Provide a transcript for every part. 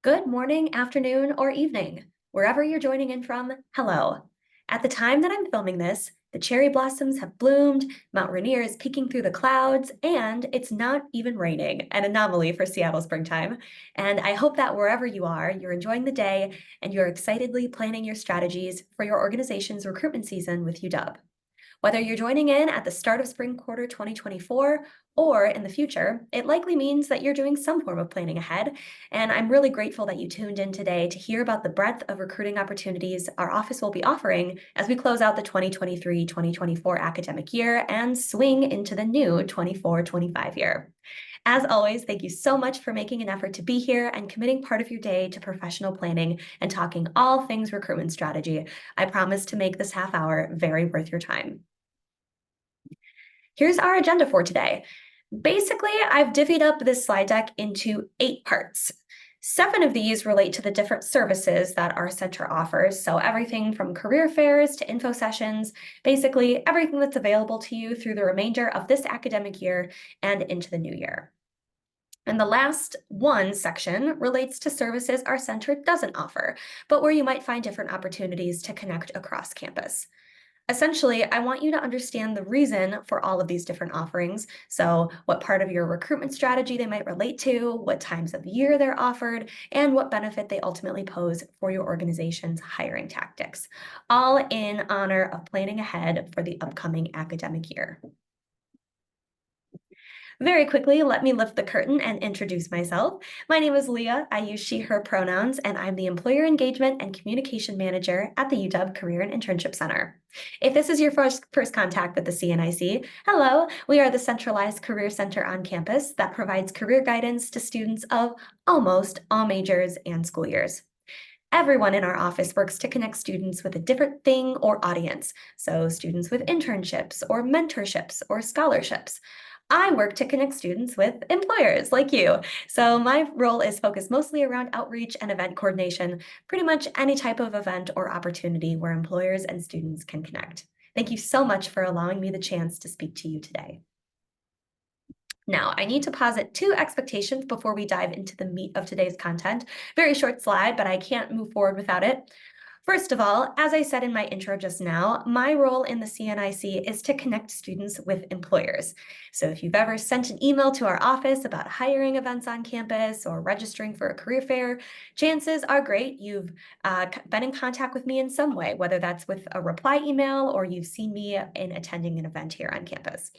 Good morning, afternoon, or evening. Wherever you're joining in from, hello. At the time that I'm filming this, the cherry blossoms have bloomed, Mount Rainier is peeking through the clouds, and it's not even raining, an anomaly for Seattle springtime. And I hope that wherever you are, you're enjoying the day and you're excitedly planning your strategies for your organization's recruitment season with UW. Whether you're joining in at the start of spring quarter 2024 or in the future, it likely means that you're doing some form of planning ahead. And I'm really grateful that you tuned in today to hear about the breadth of recruiting opportunities our office will be offering as we close out the 2023-2024 academic year and swing into the new 24-25 year. As always, thank you so much for making an effort to be here and committing part of your day to professional planning and talking all things recruitment strategy. I promise to make this half hour very worth your time. Here's our agenda for today. Basically, I've divvied up this slide deck into 8 parts. 7 of these relate to the different services that our center offers, so everything from career fairs to info sessions, basically everything that's available to you through the remainder of this academic year and into the new year. And the last one section relates to services our center doesn't offer, but where you might find different opportunities to connect across campus. Essentially, I want you to understand the reason for all of these different offerings. So, what part of your recruitment strategy they might relate to, what times of year they're offered, and what benefit they ultimately pose for your organization's hiring tactics, all in honor of planning ahead for the upcoming academic year. Very quickly, let me lift the curtain and introduce myself. My name is Leah. I use she, her pronouns, and I'm the Employer Engagement and Communication Manager at the UW Career and Internship Center. If this is your first contact with the CNIC, hello, we are the centralized career center on campus that provides career guidance to students of almost all majors and school years. Everyone in our office works to connect students with a different thing or audience, so students with internships or mentorships or scholarships. I work to connect students with employers like you. So my role is focused mostly around outreach and event coordination, pretty much any type of event or opportunity where employers and students can connect. Thank you so much for allowing me the chance to speak to you today. Now, I need to posit 2 expectations before we dive into the meat of today's content. Very short slide, but I can't move forward without it. First of all, as I said in my intro just now, my role in the CNIC is to connect students with employers. So if you've ever sent an email to our office about hiring events on campus or registering for a career fair, chances are great you've been in contact with me in some way, whether that's with a reply email or you've seen me in attending an event here on campus.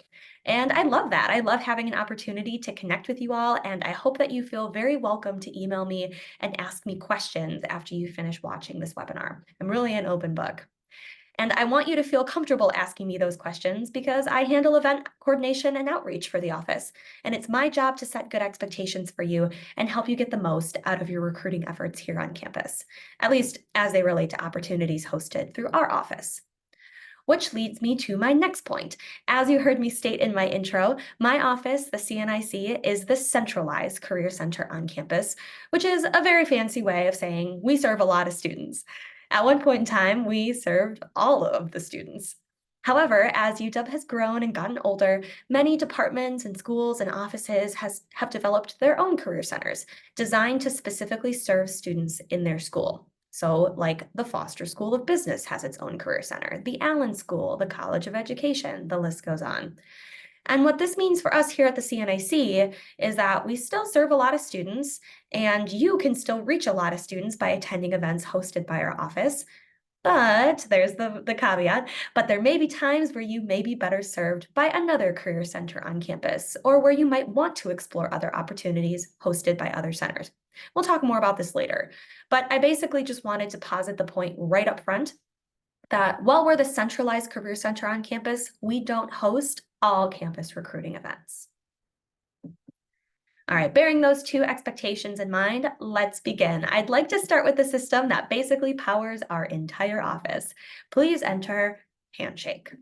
And I love that. I love having an opportunity to connect with you all, and I hope that you feel very welcome to email me and ask me questions after you finish watching this webinar. I'm really an open book. And I want you to feel comfortable asking me those questions because I handle event coordination and outreach for the office. And it's my job to set good expectations for you and help you get the most out of your recruiting efforts here on campus, at least as they relate to opportunities hosted through our office. Which leads me to my next point. As you heard me state in my intro, my office, the CNIC, is the centralized career center on campus, which is a very fancy way of saying we serve a lot of students. At one point in time, we served all of the students. However, as UW has grown and gotten older, many departments and schools and offices have developed their own career centers designed to specifically serve students in their school. So, like the Foster School of Business has its own career center, the Allen School, the College of Education, the list goes on. And what this means for us here at the CNIC is that we still serve a lot of students, and you can still reach a lot of students by attending events hosted by our office. But there's the caveat, but there may be times where you may be better served by another career center on campus, or where you might want to explore other opportunities hosted by other centers. We'll talk more about this later, but I basically just wanted to posit the point right up front that while we're the centralized career center on campus, we don't host all campus recruiting events. All right, bearing those 2 expectations in mind, let's begin. I'd like to start with the system that basically powers our entire office. Please enter Handshake.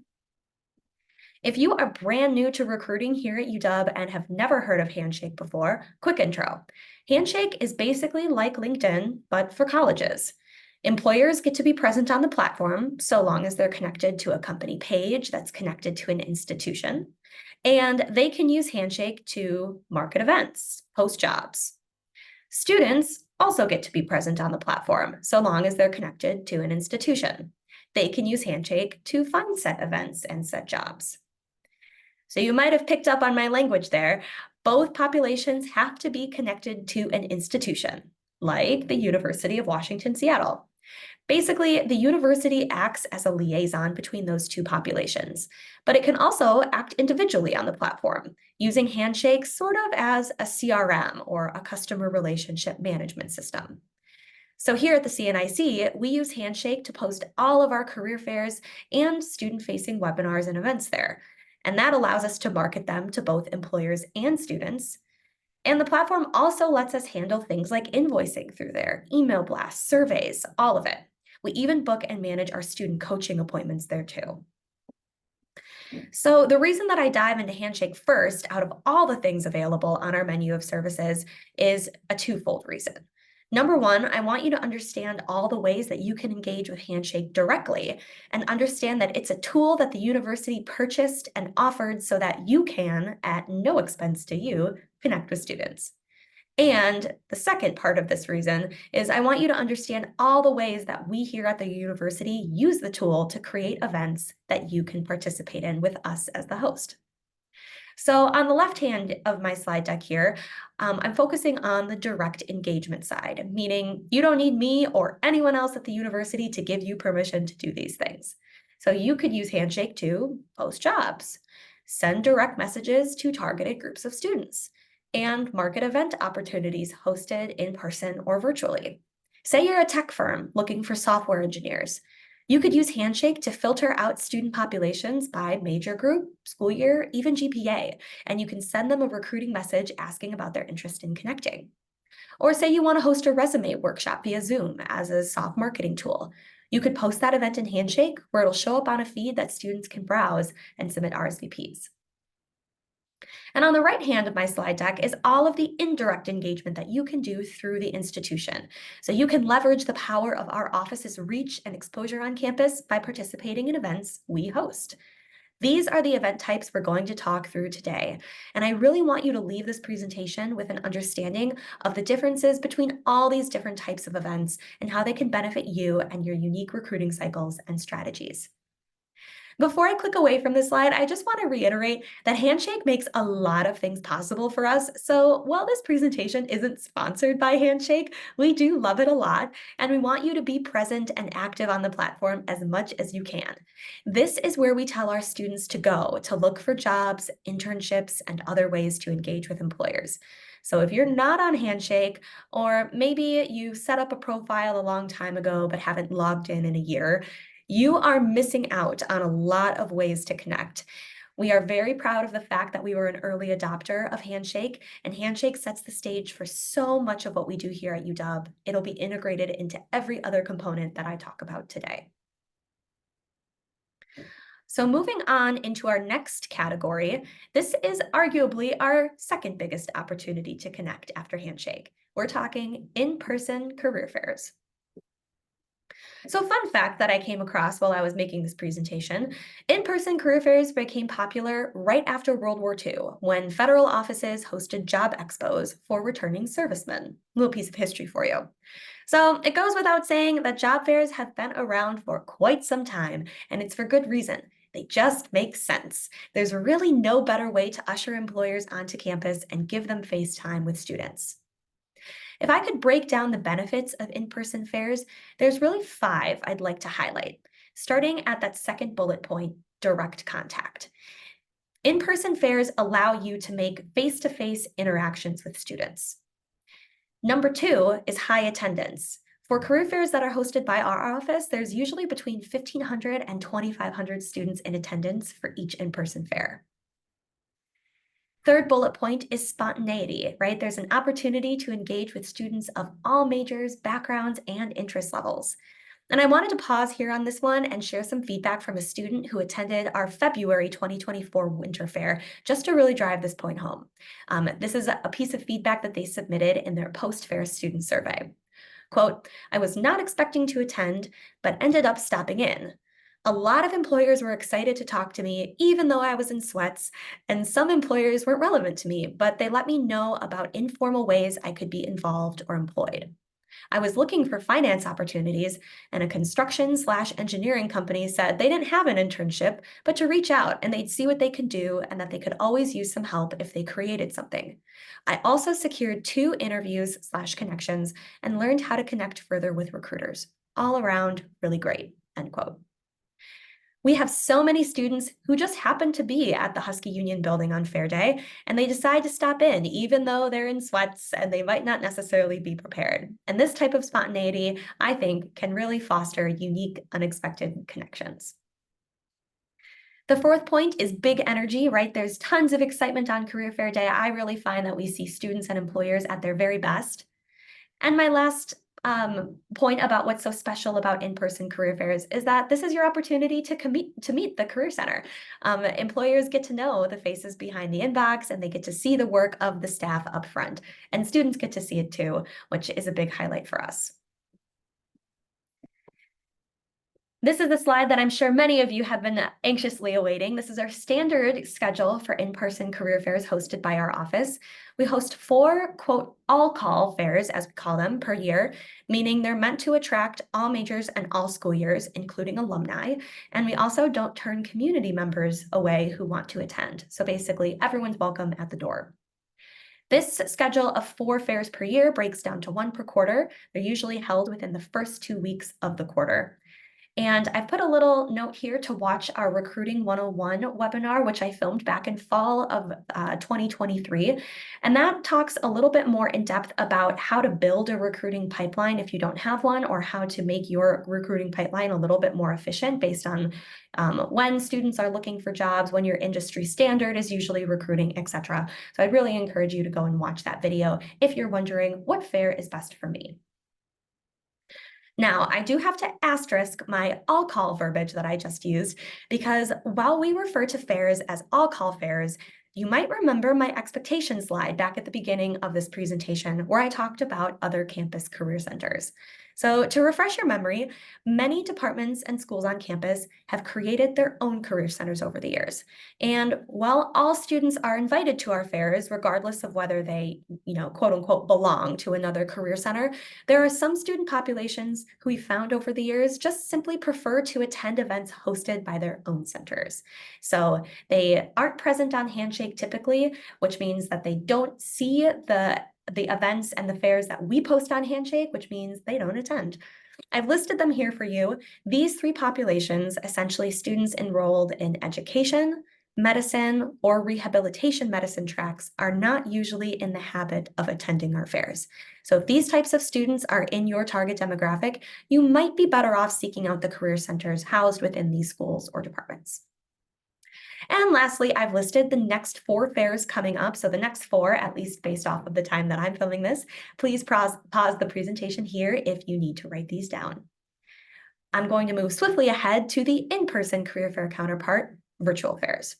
If you are brand new to recruiting here at UW and have never heard of Handshake before, quick intro. Handshake is basically like LinkedIn, but for colleges. Employers get to be present on the platform so long as they're connected to a company page that's connected to an institution. And they can use Handshake to market events, post jobs. Students also get to be present on the platform, so long as they're connected to an institution. They can use Handshake to find set events and set jobs. So you might have picked up on my language there. Both populations have to be connected to an institution, like the University of Washington, Seattle. Basically, the university acts as a liaison between those two populations, but it can also act individually on the platform, using Handshake sort of as a CRM or a customer relationship management system. So here at the CNIC, we use Handshake to post all of our career fairs and student-facing webinars and events there. And that allows us to market them to both employers and students. And the platform also lets us handle things like invoicing through there, email blasts, surveys, all of it. We even book and manage our student coaching appointments there too. So the reason that I dive into Handshake first out of all the things available on our menu of services is a twofold reason. Number one, I want you to understand all the ways that you can engage with Handshake directly and understand that it's a tool that the university purchased and offered so that you can, at no expense to you, connect with students. And the second part of this reason is I want you to understand all the ways that we here at the university use the tool to create events that you can participate in with us as the host. So on the left hand of my slide deck here, I'm focusing on the direct engagement side, meaning you don't need me or anyone else at the university to give you permission to do these things. So you could use Handshake to post jobs, send direct messages to targeted groups of students, and market event opportunities hosted in person or virtually. Say you're a tech firm looking for software engineers. You could use Handshake to filter out student populations by major group, school year, even GPA, and you can send them a recruiting message asking about their interest in connecting. Or say you want to host a resume workshop via Zoom as a soft marketing tool. You could post that event in Handshake where it'll show up on a feed that students can browse and submit RSVPs. And on the right hand of my slide deck is all of the indirect engagement that you can do through the institution. So you can leverage the power of our office's reach and exposure on campus by participating in events we host. These are the event types we're going to talk through today. And I really want you to leave this presentation with an understanding of the differences between all these different types of events and how they can benefit you and your unique recruiting cycles and strategies. Before I click away from this slide, I just want to reiterate that Handshake makes a lot of things possible for us. So while this presentation isn't sponsored by Handshake, we do love it a lot, and we want you to be present and active on the platform as much as you can. This is where we tell our students to go to look for jobs, internships, and other ways to engage with employers. So if you're not on Handshake, or maybe you set up a profile a long time ago but haven't logged in a year, you are missing out on a lot of ways to connect. We are very proud of the fact that we were an early adopter of Handshake, and Handshake sets the stage for so much of what we do here at UW. It'll be integrated into every other component that I talk about today. So moving on into our next category, this is arguably our second biggest opportunity to connect after Handshake. We're talking in-person career fairs. So fun fact that I came across while I was making this presentation, in-person career fairs became popular right after World War II, when federal offices hosted job expos for returning servicemen. Little piece of history for you. So it goes without saying that job fairs have been around for quite some time, and it's for good reason. They just make sense. There's really no better way to usher employers onto campus and give them face time with students. If I could break down the benefits of in-person fairs, there's really 5 I'd like to highlight, starting at that second bullet point, direct contact. In-person fairs allow you to make face-to-face interactions with students. Number 2 is high attendance. For career fairs that are hosted by our office, there's usually between 1,500 and 2,500 students in attendance for each in-person fair. Third bullet point is spontaneity, right? There's an opportunity to engage with students of all majors, backgrounds, and interest levels. And I wanted to pause here on this one and share some feedback from a student who attended our February 2024 Winter Fair, just to really drive this point home. This is a piece of feedback that they submitted in their post-fair student survey. Quote, "I was not expecting to attend, but ended up stopping in. A lot of employers were excited to talk to me, even though I was in sweats, and some employers weren't relevant to me, but they let me know about informal ways I could be involved or employed. I was looking for finance opportunities, and a construction/engineering company said they didn't have an internship, but to reach out and they'd see what they could do and that they could always use some help if they created something. I also secured 2 interviews/connections and learned how to connect further with recruiters. All around, really great, end quote. We have so many students who just happen to be at the Husky Union building on Fair Day, and they decide to stop in, even though they're in sweats and they might not necessarily be prepared. And this type of spontaneity, I think, can really foster unique, unexpected connections. The fourth point is big energy, right? There's tons of excitement on Career Fair Day. I really find that we see students and employers at their very best. And my last point about what's so special about in-person career fairs is that this is your opportunity to meet the Career Center. Employers get to know the faces behind the inbox, and they get to see the work of the staff up front. And students get to see it too, which is a big highlight for us. This is a slide that I'm sure many of you have been anxiously awaiting. This is our standard schedule for in-person career fairs hosted by our office. We host 4, quote, all-call fairs, as we call them, per year, meaning they're meant to attract all majors and all school years, including alumni. And we also don't turn community members away who want to attend. So basically, everyone's welcome at the door. This schedule of 4 fairs per year breaks down to 1 per quarter. They're usually held within the first 2 weeks of the quarter. And I've put a little note here to watch our Recruiting 101 webinar, which I filmed back in fall of 2023. And that talks a little bit more in depth about how to build a recruiting pipeline if you don't have one, or how to make your recruiting pipeline a little bit more efficient based on when students are looking for jobs, when your industry standard is usually recruiting, etc. So I'd really encourage you to go and watch that video if you're wondering what fair is best for me. Now, I do have to asterisk my all-call verbiage that I just used, because while we refer to fairs as all-call fairs, you might remember my expectation slide back at the beginning of this presentation where I talked about other campus career centers. So to refresh your memory, many departments and schools on campus have created their own career centers over the years. And while all students are invited to our fairs, regardless of whether they, quote unquote, belong to another career center, there are some student populations who we found over the years just simply prefer to attend events hosted by their own centers. So they aren't present on Handshake typically, which means that they don't see the events and the fairs that we post on Handshake, which means they don't attend. I've listed them here for you. These 3 populations, essentially students enrolled in education, medicine, or rehabilitation medicine tracks, are not usually in the habit of attending our fairs. So if these types of students are in your target demographic, you might be better off seeking out the career centers housed within these schools or departments. And lastly, I've listed the next 4 fairs coming up. So the next 4, at least based off of the time that I'm filming this. Please pause the presentation here if you need to write these down. I'm going to move swiftly ahead to the in-person career fair counterpart, virtual fairs.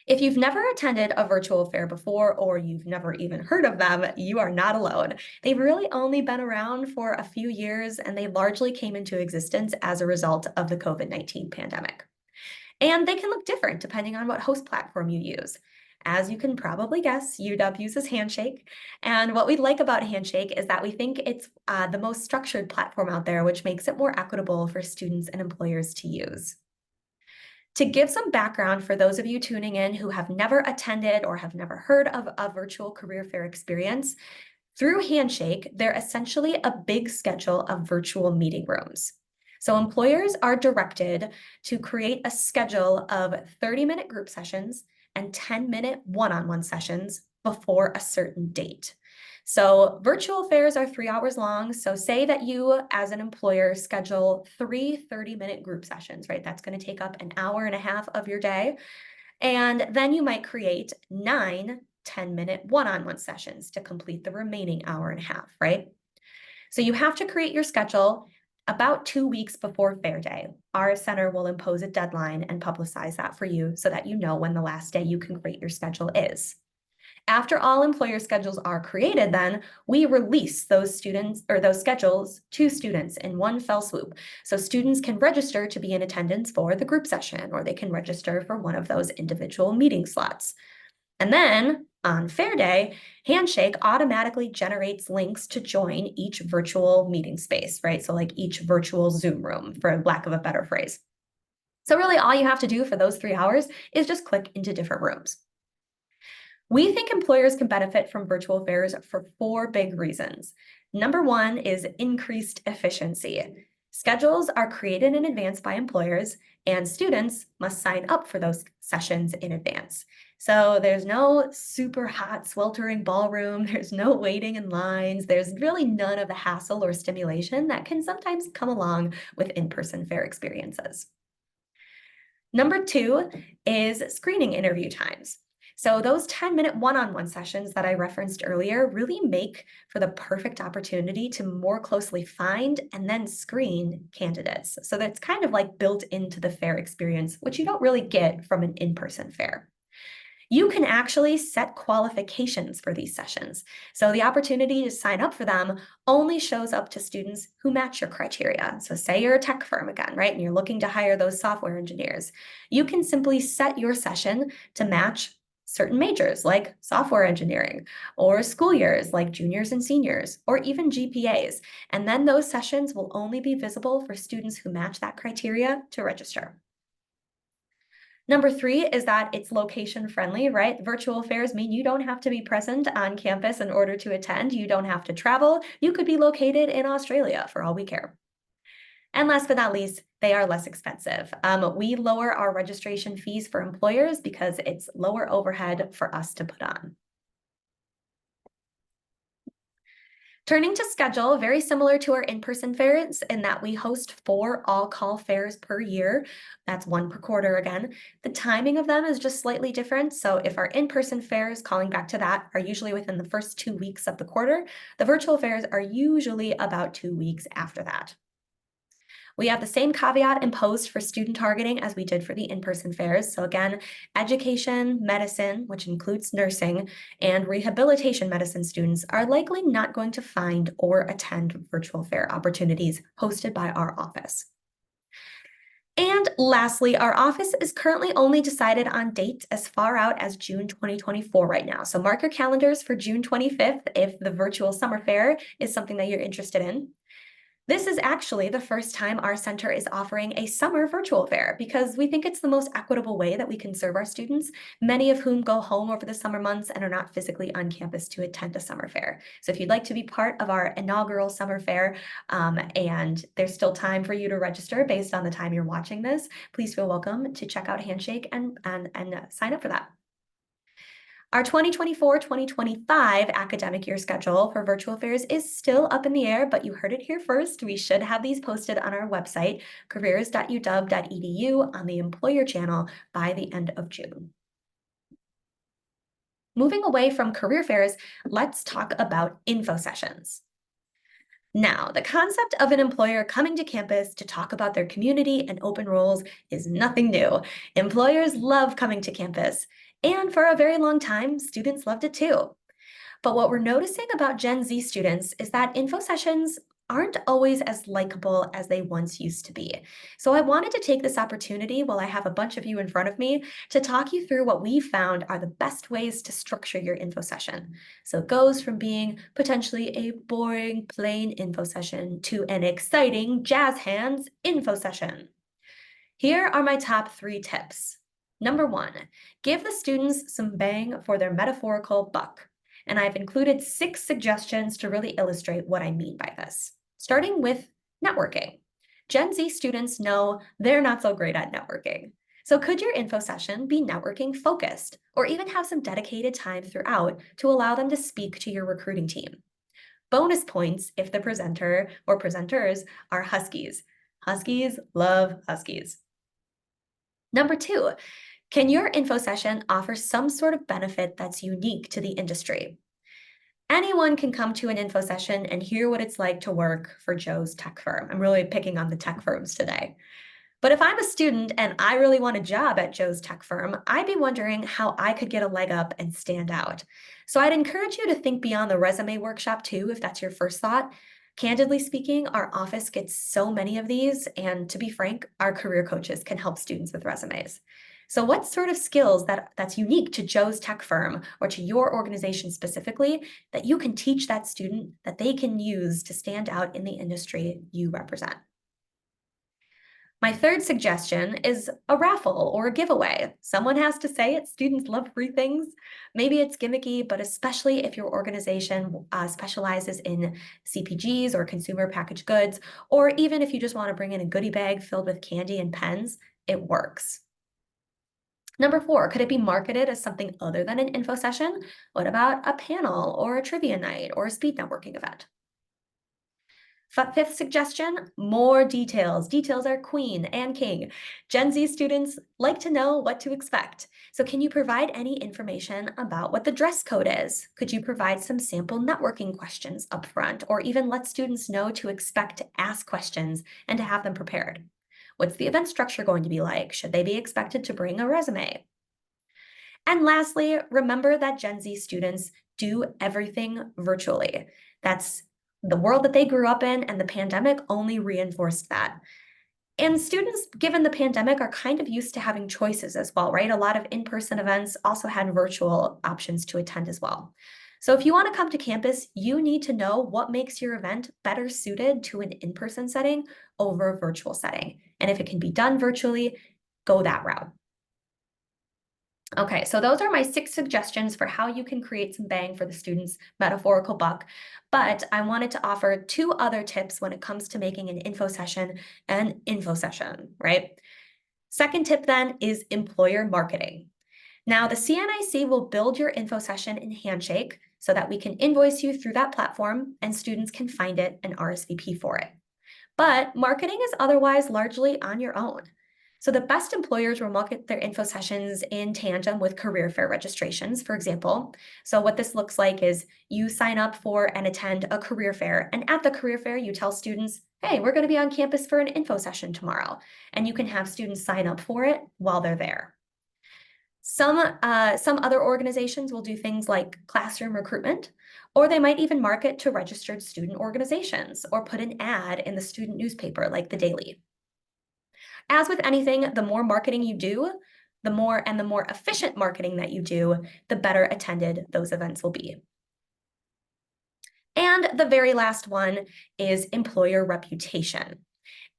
If you've never attended a virtual fair before, or you've never even heard of them, you are not alone. They've really only been around for a few years, and they largely came into existence as a result of the COVID-19 pandemic. And they can look different depending on what host platform you use. As you can probably guess, UW uses Handshake. And what we like about Handshake is that we think it's the most structured platform out there, which makes it more equitable for students and employers to use. To give some background for those of you tuning in who have never attended or have never heard of a virtual career fair experience, through Handshake, they're essentially a big schedule of virtual meeting rooms. So employers are directed to create a schedule of 30-minute group sessions and 10-minute one-on-one sessions before a certain date. So virtual fairs are 3 hours long. So say that you, as an employer, schedule 3 30-minute group sessions, right? That's going to take up an hour and a half of your day. And then you might create 9 10-minute one-on-one sessions to complete the remaining hour and a half, right? So you have to create your schedule about 2 weeks before Fair Day. Our center will impose a deadline and publicize that for you so that you know when the last day you can create your schedule is. After all employer schedules are created, then we release those students or those schedules to students in one fell swoop. So students can register to be in attendance for the group session, or they can register for one of those individual meeting slots. And then on Fair Day, Handshake automatically generates links to join each virtual meeting space, right? So like each virtual Zoom room, for lack of a better phrase. So really all you have to do for those 3 hours is just click into different rooms. We think employers can benefit from virtual fairs for 4 big reasons. Number 1 is increased efficiency. Schedules are created in advance by employers, and students must sign up for those sessions in advance. So there's no super hot, sweltering ballroom, there's no waiting in lines, there's really none of the hassle or stimulation that can sometimes come along with in-person fair experiences. Number 2 is screening interview times. So those 10-minute one-on-one sessions that I referenced earlier really make for the perfect opportunity to more closely find and then screen candidates. So that's kind of like built into the fair experience, which you don't really get from an in-person fair. You can actually set qualifications for these sessions. So the opportunity to sign up for them only shows up to students who match your criteria. So say you're a tech firm again, right? And you're looking to hire those software engineers. You can simply set your session to match certain majors like software engineering, or school years like juniors and seniors, or even GPAs. And then those sessions will only be visible for students who match that criteria to register. Number 3 is that it's location friendly, right? Virtual fairs mean you don't have to be present on campus in order to attend. You don't have to travel. You could be located in Australia for all we care. And last but not least, they are less expensive. We lower our registration fees for employers because it's lower overhead for us to put on. Turning to schedule, very similar to our in-person fairs in that we host 4 all-call fairs per year. That's 1 per quarter again. The timing of them is just slightly different. So if our in-person fairs, calling back to that, are usually within the first 2 weeks of the quarter, the virtual fairs are usually about 2 weeks after that. We have the same caveat imposed for student targeting as we did for the in-person fairs. So again, education, medicine, which includes nursing, and rehabilitation medicine students are likely not going to find or attend virtual fair opportunities hosted by our office. And lastly, our office is currently only decided on dates as far out as June 2024 right now. So mark your calendars for June 25th if the virtual summer fair is something that you're interested in. This is actually the first time our center is offering a summer virtual fair because we think it's the most equitable way that we can serve our students, many of whom go home over the summer months and are not physically on campus to attend a summer fair. So if you'd like to be part of our inaugural summer fair, and there's still time for you to register based on the time you're watching this, please feel welcome to check out Handshake and sign up for that. Our 2024-2025 academic year schedule for virtual fairs is still up in the air, but you heard it here first. We should have these posted on our website, careers.uw.edu, on the employer channel by the end of June. Moving away from career fairs, let's talk about info sessions. Now, the concept of an employer coming to campus to talk about their community and open roles is nothing new. Employers love coming to campus, and for a very long time, students loved it too. But what we're noticing about Gen Z students is that info sessions aren't always as likable as they once used to be. So I wanted to take this opportunity while I have a bunch of you in front of me to talk you through what we found are the best ways to structure your info session. So it goes from being potentially a boring, plain info session to an exciting jazz hands info session. Here are my top 3 tips. Number 1, give the students some bang for their metaphorical buck. And I've included 6 suggestions to really illustrate what I mean by this. Starting with networking. Gen Z students know they're not so great at networking. So could your info session be networking focused, or even have some dedicated time throughout to allow them to speak to your recruiting team? Bonus points if the presenter or presenters are Huskies. Huskies love Huskies. Number 2, can your info session offer some sort of benefit that's unique to the industry? Anyone can come to an info session and hear what it's like to work for Joe's tech firm. I'm really picking on the tech firms today. But if I'm a student and I really want a job at Joe's tech firm, I'd be wondering how I could get a leg up and stand out. So I'd encourage you to think beyond the resume workshop too, if that's your first thought. Candidly speaking, our office gets so many of these, and to be frank, our career coaches can help students with resumes. So what sort of skills that's unique to Joe's tech firm or to your organization specifically that you can teach that student that they can use to stand out in the industry you represent? My third suggestion is a raffle or a giveaway. Someone has to say it. Students love free things. Maybe it's gimmicky, but especially if your organization specializes in CPGs or consumer packaged goods, or even if you just want to bring in a goodie bag filled with candy and pens, it works. Number four, could it be marketed as something other than an info session? What about a panel or a trivia night or a speed networking event? Fifth suggestion, more details. Details are queen and king. Gen Z students like to know what to expect. So can you provide any information about what the dress code is? Could you provide some sample networking questions up front, or even let students know to expect to ask questions and to have them prepared? What's the event structure going to be like? Should they be expected to bring a resume? And lastly, remember that Gen Z students do everything virtually. That's the world that they grew up in, and the pandemic only reinforced that. And students, given the pandemic, are kind of used to having choices as well, right? A lot of in-person events also had virtual options to attend as well. So if you want to come to campus, you need to know what makes your event better suited to an in-person setting over a virtual setting. And if it can be done virtually, go that route. Okay, so those are my 6 suggestions for how you can create some bang for the student's metaphorical buck. But I wanted to offer 2 other tips when it comes to making an info session an info session, right? Second tip then is employer marketing. Now, the CNIC will build your info session in Handshake so that we can invoice you through that platform and students can find it and RSVP for it. But marketing is otherwise largely on your own. So the best employers will market their info sessions in tandem with career fair registrations, for example. So what this looks like is you sign up for and attend a career fair. And at the career fair, you tell students, hey, we're going to be on campus for an info session tomorrow. And you can have students sign up for it while they're there. Some other organizations will do things like classroom recruitment, or they might even market to registered student organizations or put an ad in the student newspaper like the Daily. As with anything, the more marketing you do, the more efficient marketing that you do, the better attended those events will be. And the very last one is employer reputation.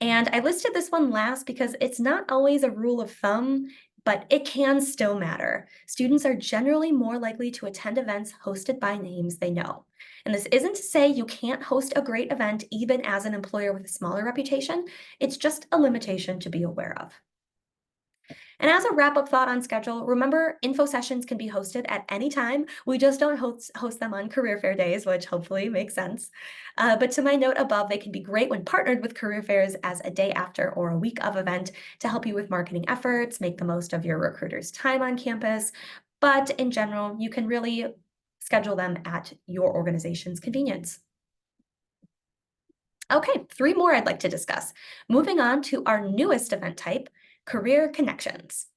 And I listed this one last because it's not always a rule of thumb, but it can still matter. Students are generally more likely to attend events hosted by names they know. And this isn't to say you can't host a great event even as an employer with a smaller reputation. It's just a limitation to be aware of. And as a wrap-up thought on schedule, remember info sessions can be hosted at any time. We just don't host them on career fair days, which hopefully makes sense. But to my note above, they can be great when partnered with career fairs as a day after or a week of event to help you with marketing efforts, make the most of your recruiter's time on campus. But in general, you can really schedule them at your organization's convenience. Okay, 3 more I'd like to discuss. Moving on to our newest event type, career connections.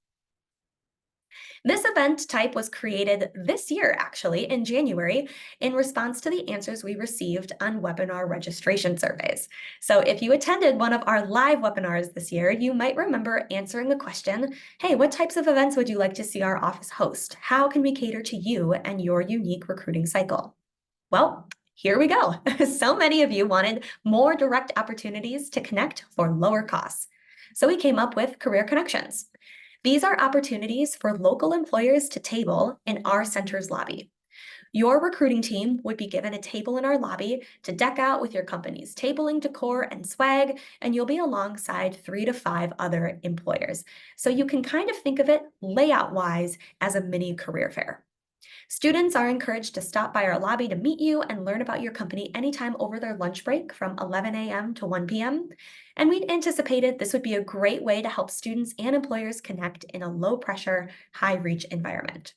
This event type was created this year, actually, in January, in response to the answers we received on webinar registration surveys. So if you attended one of our live webinars this year, you might remember answering the question, hey, what types of events would you like to see our office host? How can we cater to you and your unique recruiting cycle? Well, here we go. So many of you wanted more direct opportunities to connect for lower costs. So we came up with Career Connections. These are opportunities for local employers to table in our center's lobby. Your recruiting team would be given a table in our lobby to deck out with your company's tabling decor and swag, and you'll be alongside 3 to 5 other employers. So you can kind of think of it layout-wise as a mini career fair. Students are encouraged to stop by our lobby to meet you and learn about your company anytime over their lunch break from 11 a.m. to 1 p.m. And we anticipated this would be a great way to help students and employers connect in a low-pressure, high-reach environment.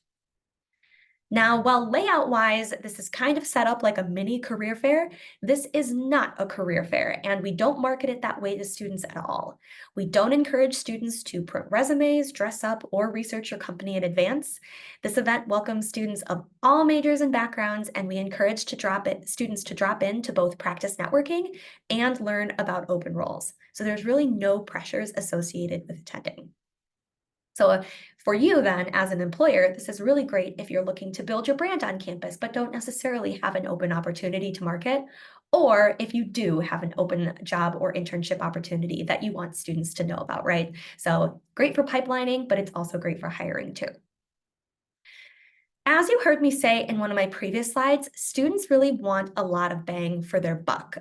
Now, while layout-wise, this is kind of set up like a mini career fair, this is not a career fair, and we don't market it that way to students at all. We don't encourage students to print resumes, dress up, or research your company in advance. This event welcomes students of all majors and backgrounds, and we encourage students to drop in to both practice networking and learn about open roles. So there's really no pressures associated with attending. So for you then, as an employer, this is really great if you're looking to build your brand on campus, but don't necessarily have an open opportunity to market, or if you do have an open job or internship opportunity that you want students to know about, right? So great for pipelining, but it's also great for hiring too. As you heard me say in one of my previous slides, students really want a lot of bang for their buck.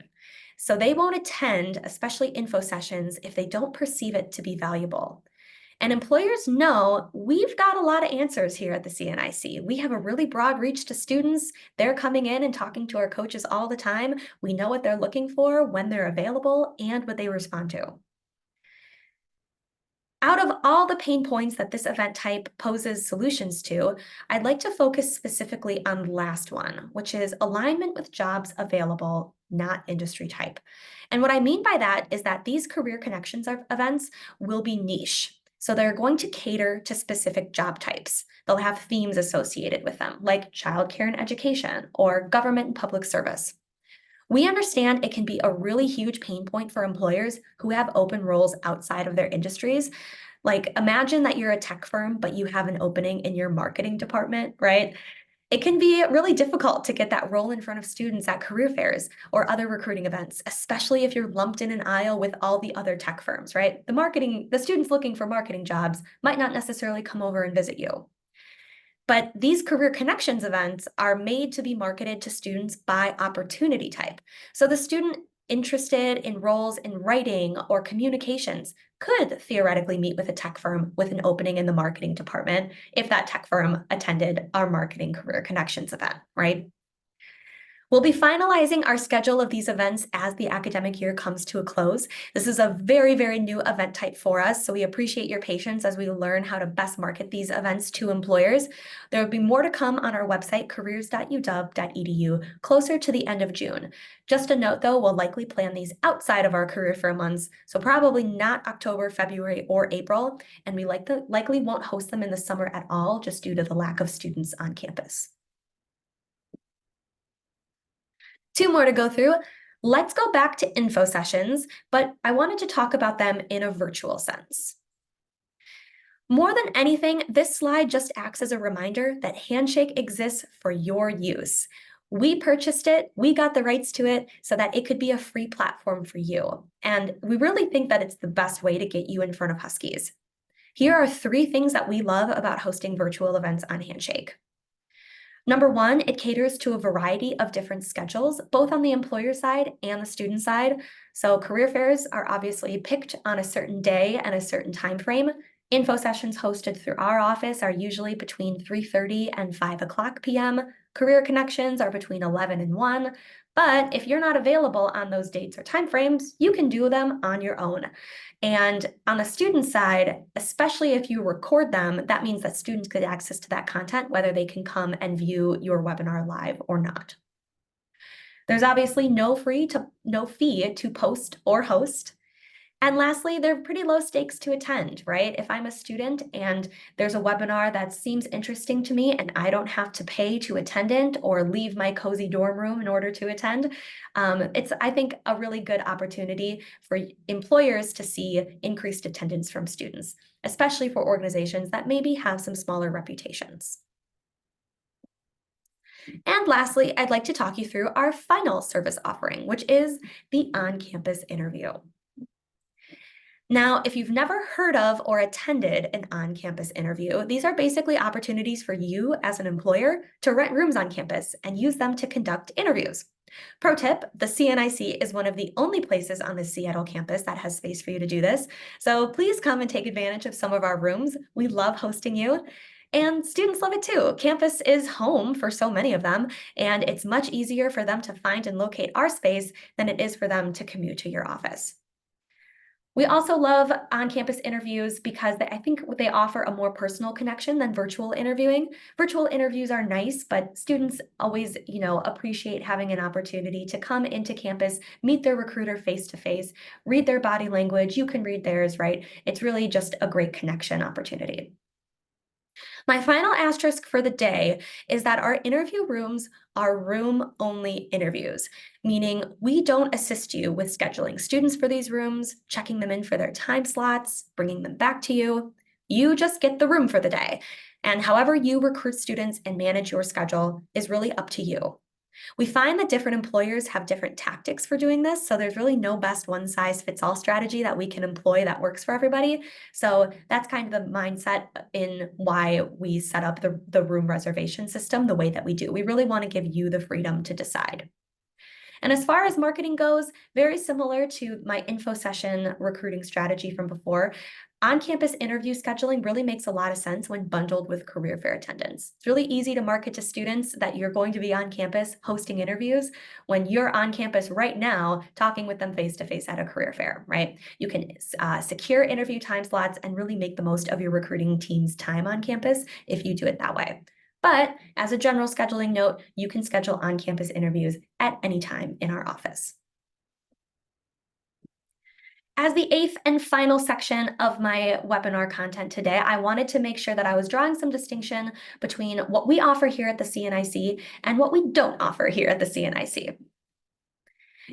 So they won't attend, especially info sessions, if they don't perceive it to be valuable. And employers know we've got a lot of answers here at the CNIC. We have a really broad reach to students. They're coming in and talking to our coaches all the time. We know what they're looking for, when they're available, and what they respond to. Out of all the pain points that this event type poses solutions to, I'd like to focus specifically on the last one, which is alignment with jobs available, not industry type. And what I mean by that is that these career connections events will be niche. So they're going to cater to specific job types. They'll have themes associated with them, like childcare and education or government and public service. We understand it can be a really huge pain point for employers who have open roles outside of their industries. Like, imagine that you're a tech firm, but you have an opening in your marketing department, right? It can be really difficult to get that role in front of students at career fairs or other recruiting events, especially if you're lumped in an aisle with all the other tech firms, right? The students looking for marketing jobs might not necessarily come over and visit you. But these career connections events are made to be marketed to students by opportunity type. So the student interested in roles in writing or communications could theoretically meet with a tech firm with an opening in the marketing department if that tech firm attended our marketing career connections event, right? We'll be finalizing our schedule of these events as the academic year comes to a close. This is a very, very new event type for us, so we appreciate your patience as we learn how to best market these events to employers. There will be more to come on our website, careers.uw.edu, closer to the end of June. Just a note though, we'll likely plan these outside of our career fair months, so probably not October, February, or April, and we likely won't host them in the summer at all, just due to the lack of students on campus. Two more to go through. Let's go back to info sessions, but I wanted to talk about them in a virtual sense. More than anything, this slide just acts as a reminder that Handshake exists for your use. We purchased it, we got the rights to it so that it could be a free platform for you. And we really think that it's the best way to get you in front of Huskies. Here are 3 things that we love about hosting virtual events on Handshake. Number one, it caters to a variety of different schedules, both on the employer side and the student side. So career fairs are obviously picked on a certain day and a certain time frame. Info sessions hosted through our office are usually between 3:30 and 5 o'clock p.m. Career connections are between 11 and 1. But if you're not available on those dates or timeframes, you can do them on your own. And on the student side, especially if you record them, that means that students get access to that content, whether they can come and view your webinar live or not. There's obviously no fee to post or host. And lastly, they're pretty low stakes to attend, right? If I'm a student and there's a webinar that seems interesting to me and I don't have to pay to attend it or leave my cozy dorm room in order to attend, it's, I think, a really good opportunity for employers to see increased attendance from students, especially for organizations that maybe have some smaller reputations. And lastly, I'd like to talk you through our final service offering, which is the on-campus interview. Now, if you've never heard of or attended an on-campus interview, these are basically opportunities for you as an employer to rent rooms on campus and use them to conduct interviews. Pro tip, the CNIC is one of the only places on the Seattle campus that has space for you to do this. So please come and take advantage of some of our rooms. We love hosting you. And students love it too. Campus is home for so many of them, and it's much easier for them to find and locate our space than it is for them to commute to your office. We also love on-campus interviews because I think they offer a more personal connection than virtual interviewing. Virtual interviews are nice, but students always, appreciate having an opportunity to come into campus, meet their recruiter face to face, read their body language. You can read theirs, right? It's really just a great connection opportunity. My final asterisk for the day is that our interview rooms are room-only interviews, meaning we don't assist you with scheduling students for these rooms, checking them in for their time slots, bringing them back to you. You just get the room for the day. And however you recruit students and manage your schedule is really up to you. We find that different employers have different tactics for doing this, so there's really no best one-size-fits-all strategy that we can employ that works for everybody. So that's kind of the mindset in why we set up the room reservation system the way that we do. We really want to give you the freedom to decide. And as far as marketing goes, very similar to my info session recruiting strategy from before, on-campus interview scheduling really makes a lot of sense when bundled with career fair attendance. It's really easy to market to students that you're going to be on campus hosting interviews when you're on campus right now talking with them face-to-face at a career fair, right? You can secure interview time slots and really make the most of your recruiting team's time on campus if you do it that way. But as a general scheduling note, you can schedule on-campus interviews at any time in our office. As the eighth and final section of my webinar content today, I wanted to make sure that I was drawing some distinction between what we offer here at the CNIC and what we don't offer here at the CNIC.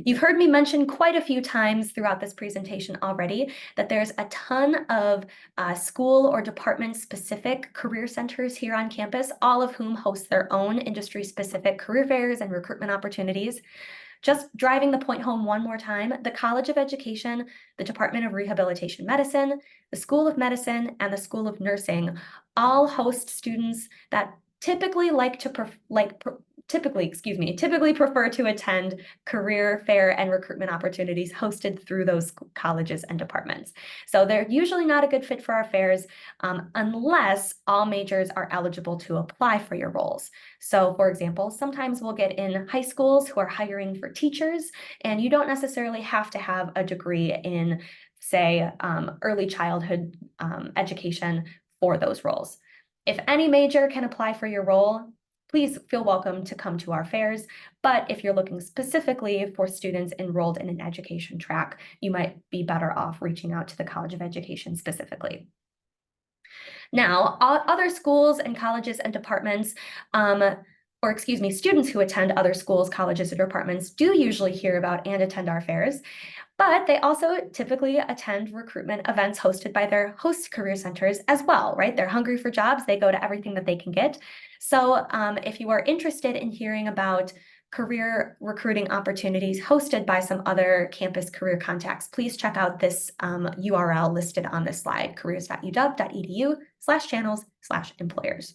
You've heard me mention quite a few times throughout this presentation already that there's a ton of school or department-specific career centers here on campus, all of whom host their own industry-specific career fairs and recruitment opportunities. Just driving the point home one more time, the College of Education, the Department of Rehabilitation Medicine, the School of Medicine, and the School of Nursing all host students that typically typically prefer to attend career fair and recruitment opportunities hosted through those colleges and departments. So they're usually not a good fit for our fairs unless all majors are eligible to apply for your roles. So for example, sometimes we'll get in high schools who are hiring for teachers, and you don't necessarily have to have a degree in, say, early childhood education for those roles. If any major can apply for your role, please feel welcome to come to our fairs. But if you're looking specifically for students enrolled in an education track, you might be better off reaching out to the College of Education specifically. Now, other schools and colleges and departments, students who attend other schools, colleges, or departments do usually hear about and attend our fairs. But they also typically attend recruitment events hosted by their host career centers as well, right? They're hungry for jobs. They go to everything that they can get. So if you are interested in hearing about career recruiting opportunities hosted by some other campus career contacts, please check out this URL listed on this slide, careers.uw.edu/channels/employers.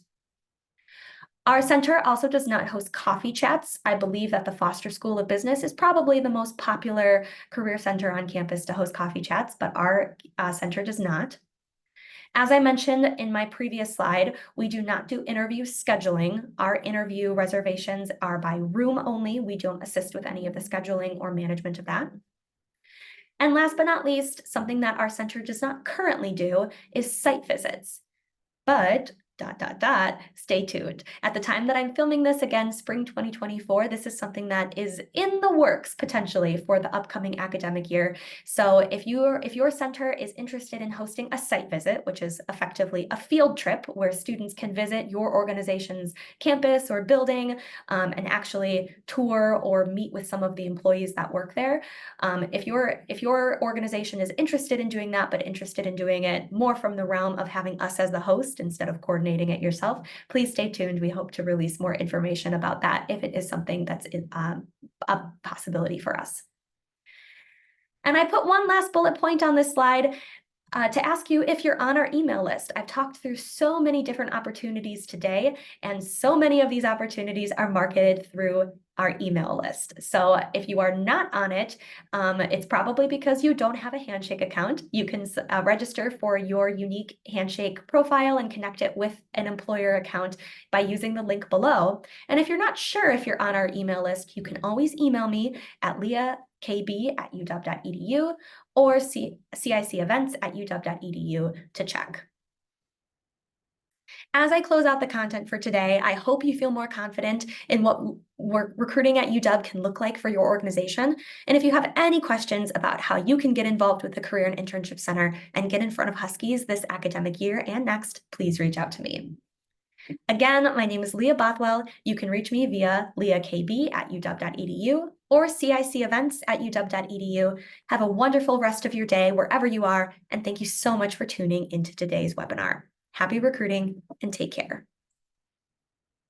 Our center also does not host coffee chats. I believe that the Foster School of Business is probably the most popular career center on campus to host coffee chats, but our center does not. As I mentioned in my previous slide, we do not do interview scheduling. Our interview reservations are by room only. We don't assist with any of the scheduling or management of that. And last but not least, something that our center does not currently do is site visits. But stay tuned. At the time that I'm filming this, again, spring 2024, this is something that is in the works potentially for the upcoming academic year. So if your center is interested in hosting a site visit, which is effectively a field trip where students can visit your organization's campus or building and actually tour or meet with some of the employees that work there, if your organization is interested in doing that, but interested in doing it more from the realm of having us as the host instead of coordinating it yourself, please stay tuned. We hope to release more information about that if it is something that's a possibility for us. And I put one last bullet point on this slide to ask you if you're on our email list. I've talked through so many different opportunities today, and so many of these opportunities are marketed through our email list. So if you are not on it, it's probably because you don't have a Handshake account. You can register for your unique Handshake profile and connect it with an employer account by using the link below. And if you're not sure if you're on our email list, you can always email me at leahkb@uw.edu or cicevents@uw.edu to check. As I close out the content for today, I hope you feel more confident in what recruiting at UW can look like for your organization. And if you have any questions about how you can get involved with the Career and Internship Center and get in front of Huskies this academic year and next, please reach out to me. Again, my name is Leah Bothwell. You can reach me via leahkb@uw.edu or cicevents@uw.edu. Have a wonderful rest of your day wherever you are, and thank you so much for tuning into today's webinar. Happy recruiting and take care.